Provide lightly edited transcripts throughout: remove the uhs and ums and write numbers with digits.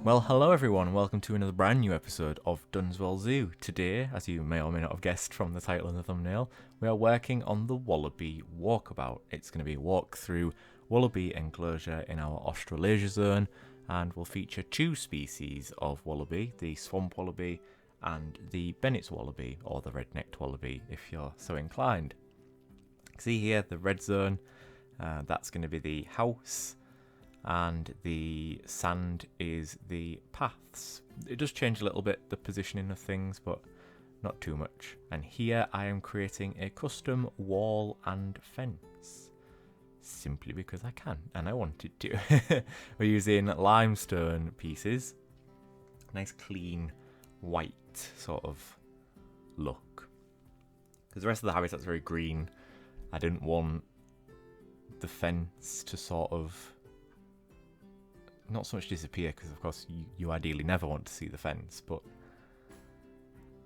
Well, hello everyone, welcome to another brand new episode of Dunswell Zoo. Today, as you may or may not have guessed from the title and the thumbnail, we are working on the Wallaby Walkabout. It's going to be a walk through Wallaby enclosure in our Australasia zone, and will feature two species of wallaby, the swamp wallaby and the Bennett's wallaby, or the red-necked wallaby if you're so inclined. See here, the red zone, that's going to be the house, and the sand is the paths. It does change a little bit, the positioning of things, but not too much. And here I am creating a custom wall and fence, simply because I can, and I wanted to. We're using limestone pieces, nice clean white sort of look, because the rest of the habitat's very green. I didn't want the fence to sort of not so much disappear, because of course you ideally never want to see the fence, but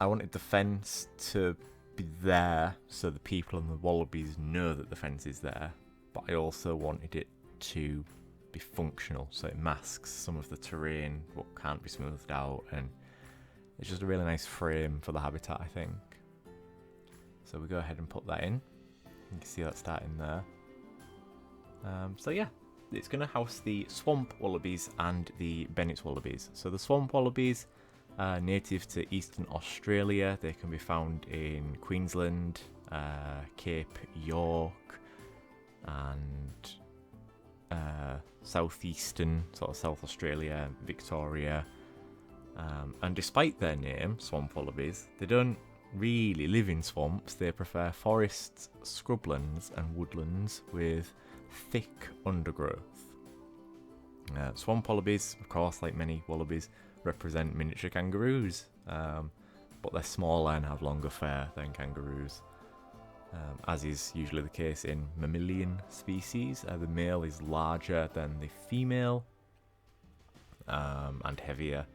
I wanted the fence to be there so the people and the wallabies know that the fence is there, but I also wanted it to be functional, so it masks some of the terrain what can't be smoothed out, and it's just a really nice frame for the habitat, I think. So we go ahead and put that in. You can see that starting there. So yeah, it's going to house the swamp wallabies and the Bennett's wallabies. So the swamp wallabies are native to eastern Australia. They can be found in Queensland, Cape York, and southeastern, sort of South Australia, Victoria. And despite their name, swamp wallabies, they don't really live in swamps. They prefer forests, scrublands and woodlands with thick undergrowth. Swamp wallabies, of course, like many wallabies, represent miniature kangaroos, but they're smaller and have longer fur than kangaroos, as is usually the case in mammalian species. The male is larger than the female, and heavier.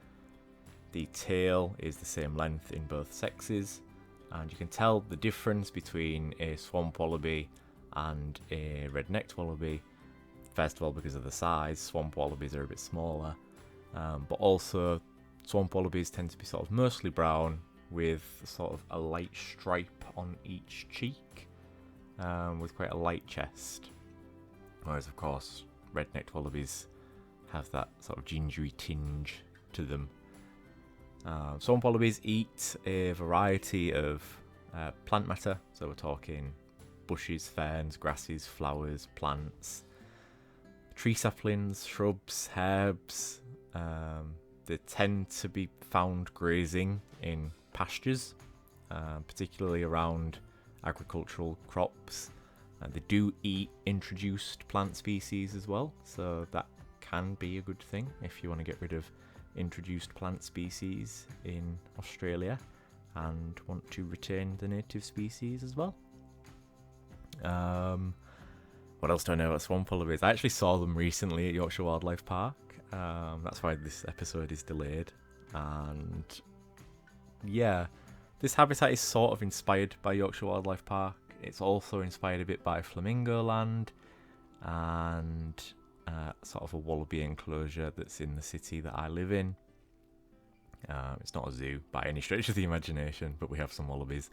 The tail is the same length in both sexes, and you can tell the difference between a swamp wallaby and a red-necked wallaby. First of all, because of the size, swamp wallabies are a bit smaller, but also swamp wallabies tend to be sort of mostly brown with sort of a light stripe on each cheek, with quite a light chest, whereas of course red-necked wallabies have that sort of gingery tinge to them. Swamp wallabies eat a variety of plant matter, so we're talking bushes, ferns, grasses, flowers, plants, tree saplings, shrubs, herbs. They tend to be found grazing in pastures, particularly around agricultural crops. They do eat introduced plant species as well, so that can be a good thing if you want to get rid of introduced plant species in Australia and want to retain the native species as well. What else do I know about swamp wallabies? I actually saw them recently at Yorkshire Wildlife Park. That's why this episode is delayed. And yeah, this habitat is sort of inspired by Yorkshire Wildlife Park. It's also inspired a bit by Flamingo Land and sort of a wallaby enclosure that's in the city that I live in. It's not a zoo by any stretch of the imagination, but we have some wallabies.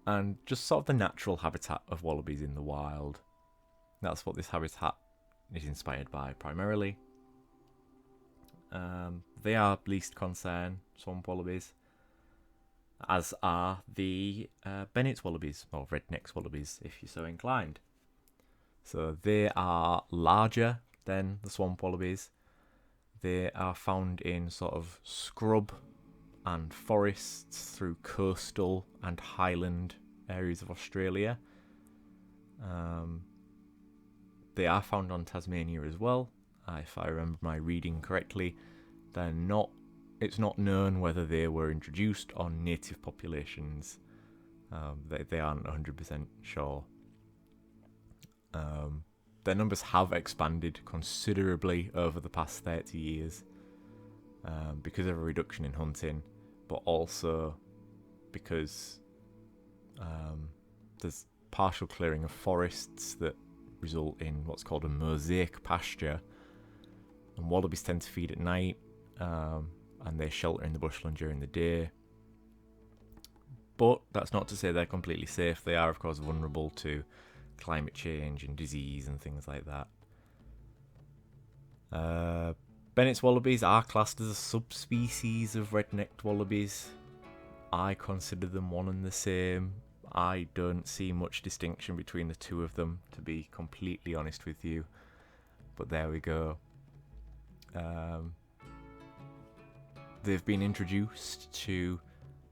And just sort of the natural habitat of wallabies in the wild. That's what this habitat is inspired by primarily. They are least concern, swamp wallabies, as are the Bennett's wallabies, or red-necked wallabies if you're so inclined. So they are larger than the swamp wallabies. They are found in sort of scrub and forests through coastal and highland areas of Australia. They are found on Tasmania as well. If I remember my reading correctly, it's not known whether they were introduced on native populations. They aren't 100% sure. Their numbers have expanded considerably over the past 30 years because of a reduction in hunting, but also because there's partial clearing of forests that result in what's called a mosaic pasture, And wallabies tend to feed at night, and they shelter in the bushland during the day. But that's not to say they're completely safe. They are, of course, vulnerable to climate change and disease and things like that. Bennett's wallabies are classed as a subspecies of red-necked wallabies. I consider them one and the same. I don't see much distinction between the two of them, to be completely honest with you. But there we go. They've been introduced to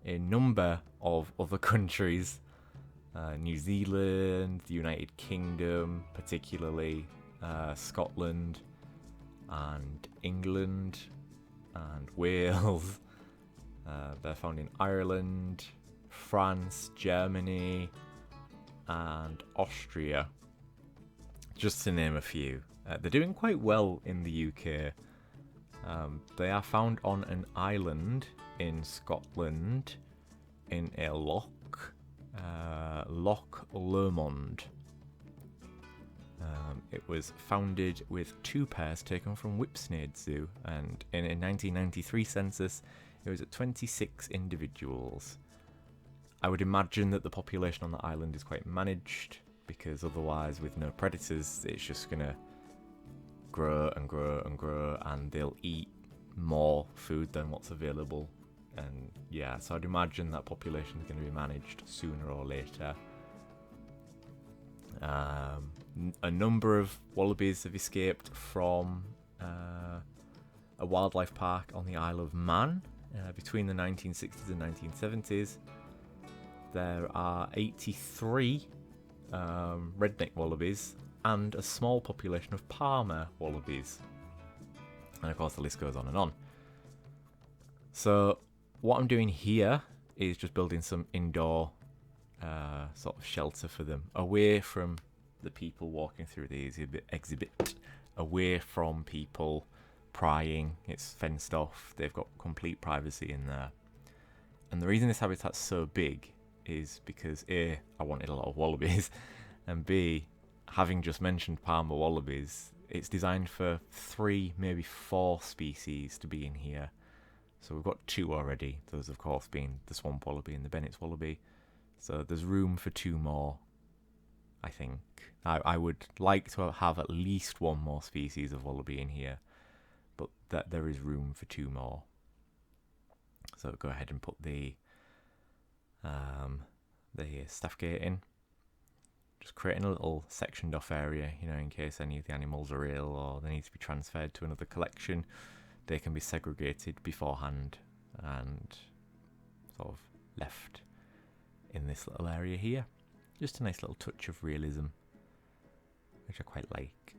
a number of other countries. New Zealand, the United Kingdom, particularly Scotland and England and Wales. They're found in Ireland, France, Germany and Austria, just to name a few. They're doing quite well in the UK. They are found on an island in Scotland in a loch, Loch Lomond. It was founded with 2 pairs taken from Whipsnade Zoo, and in a 1993 census it was at 26 individuals. I would imagine that the population on the island is quite managed, because otherwise with no predators it's just going to grow and grow and grow, and they'll eat more food than what's available. And yeah, so I'd imagine that population is going to be managed sooner or later. A number of wallabies have escaped from a wildlife park on the Isle of Man between the 1960s and 1970s. There are 83 redneck wallabies and a small population of Palmer wallabies. And of course the list goes on and on. So what I'm doing here is just building some indoor sort of shelter for them, away from the people walking through the exhibit, away from people prying. It's fenced off. They've got complete privacy in there. And the reason this habitat's so big is because A, I wanted a lot of wallabies, and B, having just mentioned Palmer wallabies, it's designed for 3, maybe 4 species to be in here. So we've got 2 already, those of course being the swamp wallaby and the Bennett's wallaby. So there's room for 2 more, I think. I would like to have at least 1 more species of wallaby in here, but that there is room for 2 more. So go ahead and put the staff gate in. Just creating a little sectioned off area, you know, in case any of the animals are ill or they need to be transferred to another collection. They can be segregated beforehand and sort of left in this little area here. Just a nice little touch of realism, which I quite like.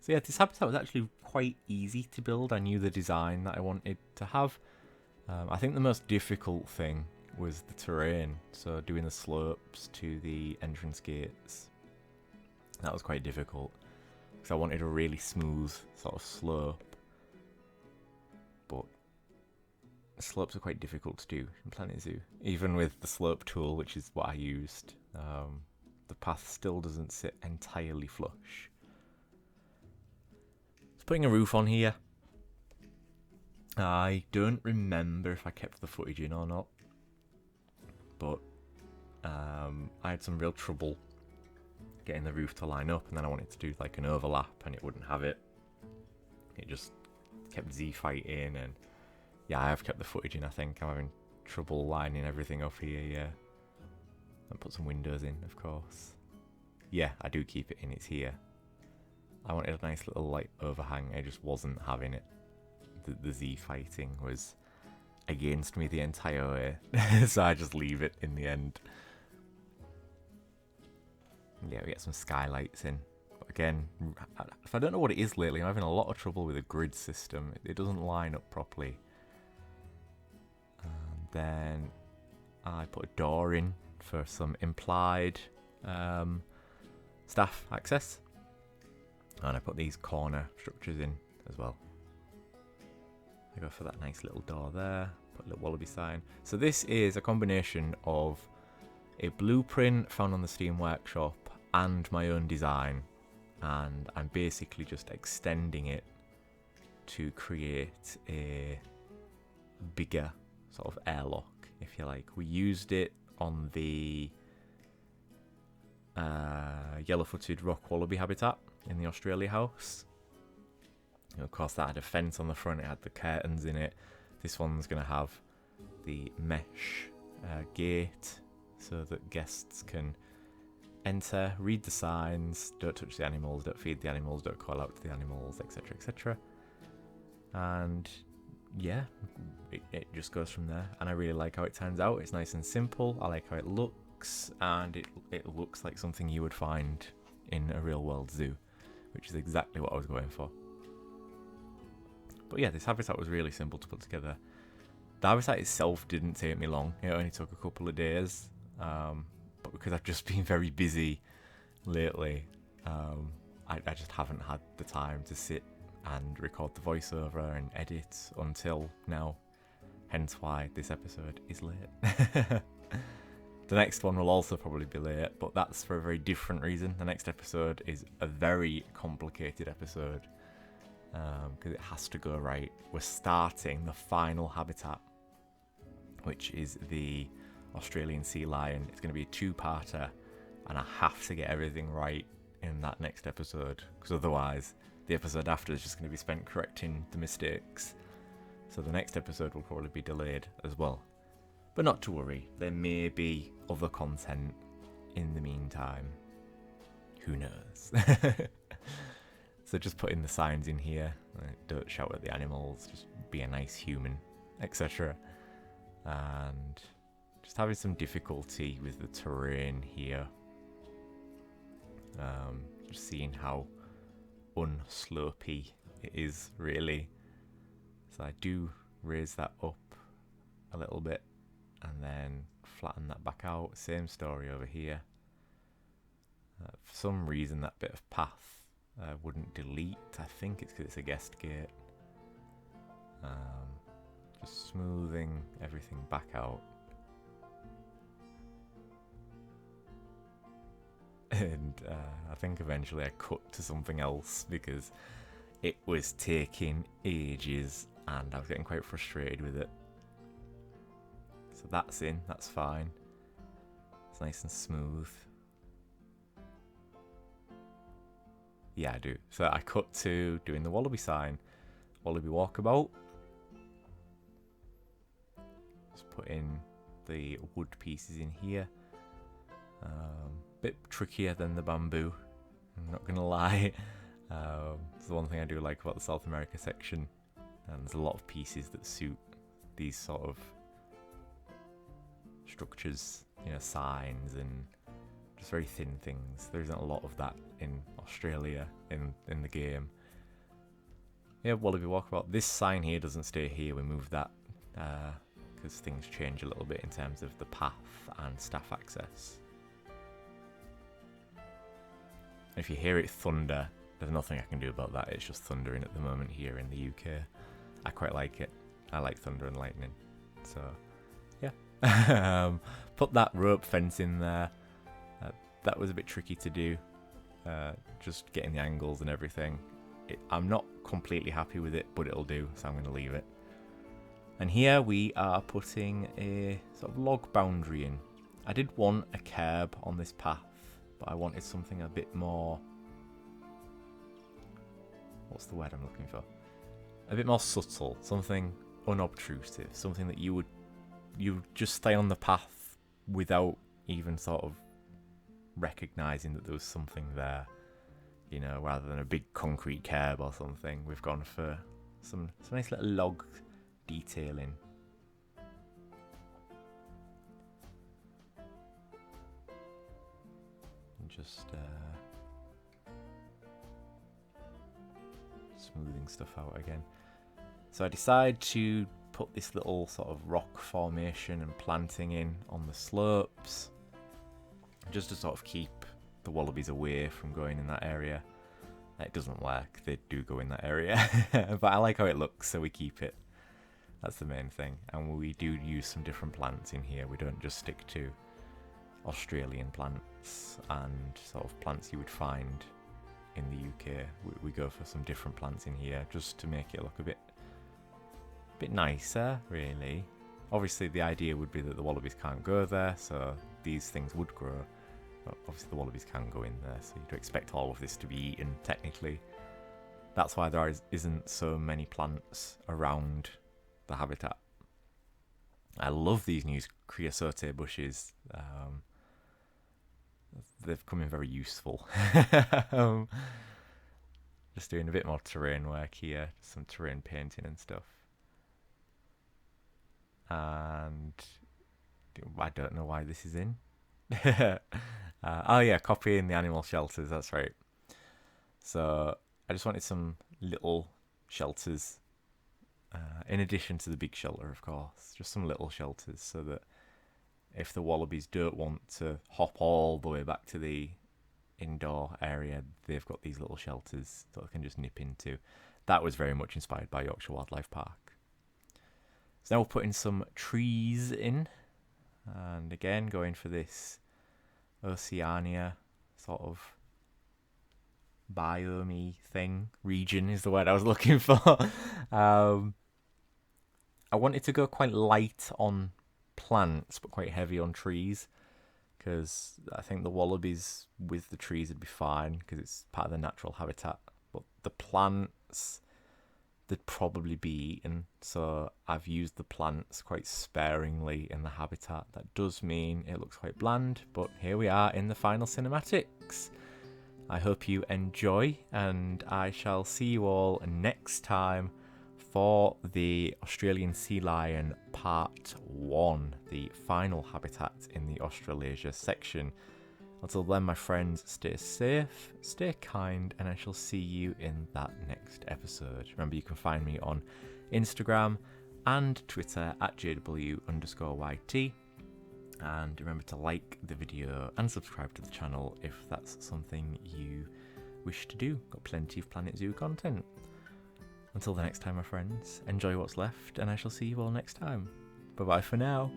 So yeah, this habitat was actually quite easy to build. I knew the design that I wanted to have. I think the most difficult thing was the terrain, so doing the slopes to the entrance gates. That was quite difficult, because I wanted a really smooth sort of slope. But the slopes are quite difficult to do in Planet Zoo. Even with the slope tool, which is what I used, the path still doesn't sit entirely flush. Just putting a roof on here. I don't remember if I kept the footage in or not, but I had some real trouble getting the roof to line up, and then I wanted to do like an overlap and it wouldn't have it. It just kept Z-fighting, and yeah, I have kept the footage in. I think I'm having trouble lining everything up here, yeah. And put some windows in, of course. Yeah, I do keep it in, it's here. I wanted a nice little like overhang, I just wasn't having it. The Z-fighting was against me the entire way, so I just leave it in the end. Yeah, we get some skylights in. But again, if I don't know what it is lately, I'm having a lot of trouble with the grid system. It doesn't line up properly. And then I put a door in for some implied staff access. And I put these corner structures in as well. I go for that nice little door there, put a little wallaby sign. So this is a combination of a blueprint found on the Steam Workshop and my own design. and I'm basically just extending it to create a bigger sort of airlock, if you like. We used it on the yellow-footed rock wallaby habitat in the Australia house. And of course, that had a fence on the front, it had the curtains in it. This one's going to have the mesh gate so that guests can enter, read the signs, don't touch the animals, don't feed the animals, don't call out to the animals, etc, etc. And yeah, it just goes from there. And I really like how it turns out. It's nice and simple. I like how it looks, and it looks like something you would find in a real world zoo, which is exactly what I was going for. But yeah, this habitat was really simple to put together. The habitat itself didn't take me long. It only took a couple of days. But because I've just been very busy lately, I just haven't had the time to sit and record the voiceover and edit until now. Hence why this episode is late. The next one will also probably be late, but that's for a very different reason. The next episode is a very complicated episode because it has to go right. We're starting the final habitat, which is the Australian sea lion. It's going to be a two-parter, and I have to get everything right in that next episode, because otherwise the episode after is just going to be spent correcting the mistakes. So the next episode will probably be delayed as well. But not to worry, there may be other content in the meantime. Who knows? So just putting the signs in here, don't shout at the animals, just be a nice human, etc. And just having some difficulty with the terrain here. Just seeing how unslopey it is, really. So I do raise that up a little bit and then flatten that back out. Same story over here. For some reason that bit of path wouldn't delete. I think it's because it's a guest gate. Just smoothing everything back out. And I think eventually I cut to something else because it was taking ages and I was getting quite frustrated with it. So that's in, that's fine. It's nice and smooth. Yeah, I do. So I cut to doing the Wallaby sign. Wallaby Walkabout. Just put in the wood pieces in here. Bit trickier than the bamboo, I'm not gonna lie. It's the one thing I do like about the South America section, and there's a lot of pieces that suit these sort of structures, you know, signs and just very thin things. There isn't a lot of that in Australia in the game. Yeah, Wallaby Walkabout. This sign here doesn't stay here, we move that because things change a little bit in terms of the path and staff access. If you hear it thunder, there's nothing I can do about that. It's just thundering at the moment here in the UK. I quite like it. I like thunder and lightning. So, yeah. Put that rope fence in there. That was a bit tricky to do. Just getting the angles and everything. I'm not completely happy with it, but it'll do, so I'm going to leave it. And here we are putting a sort of log boundary in. I did want a curb on this path, but I wanted something a bit more... What's the word I'm looking for? A bit more subtle, something unobtrusive, something that you would just stay on the path without even sort of recognising that there was something there, you know, rather than a big concrete curb or something. We've gone for some nice little log detailing. Just smoothing stuff out again. So I decide to put this little sort of rock formation and planting in on the slopes, just to sort of keep the wallabies away from going in that area. It doesn't work, they do go in that area, but I like how it looks, so we keep it. That's the main thing. And we do use some different plants in here. We don't just stick to Australian plants and sort of plants you would find in the okay, we go for some different plants in here just to make it look a bit nicer, really. Obviously, the idea would be that the wallabies can't go there, so these things would grow. But obviously, the wallabies can go in there, so you'd expect all of this to be eaten, technically. That's why there isn't so many plants around the habitat. I love these new creosote bushes. They've come in very useful. Just doing a bit more terrain work here, some terrain painting and stuff. And I don't know why this is in. Oh yeah, copying the animal shelters, that's right. So I just wanted some little shelters, in addition to the big shelter, of course. Just some little shelters so that if the wallabies don't want to hop all the way back to the indoor area, they've got these little shelters that they can just nip into. That was very much inspired by Yorkshire Wildlife Park. So now we're putting some trees in, and again going for this Oceania sort of biome thing. Region is the word I was looking for. I wanted to go quite light on plants but quite heavy on trees, because I think the wallabies with the trees would be fine because it's part of the natural habitat, but the plants, they'd probably be eaten, so I've used the plants quite sparingly in the habitat. That does mean it looks quite bland, but here we are in the final cinematics. I hope you enjoy, and I shall see you all next time for the Australian sea lion part 1, the final habitat in the Australasia section. Until then, my friends, stay safe, stay kind, and I shall see you in that next episode. Remember, you can find me on Instagram and Twitter at JW_YT. And remember to like the video and subscribe to the channel if that's something you wish to do. Got plenty of Planet Zoo content. Until the next time, my friends, enjoy what's left, and I shall see you all next time. Bye-bye for now.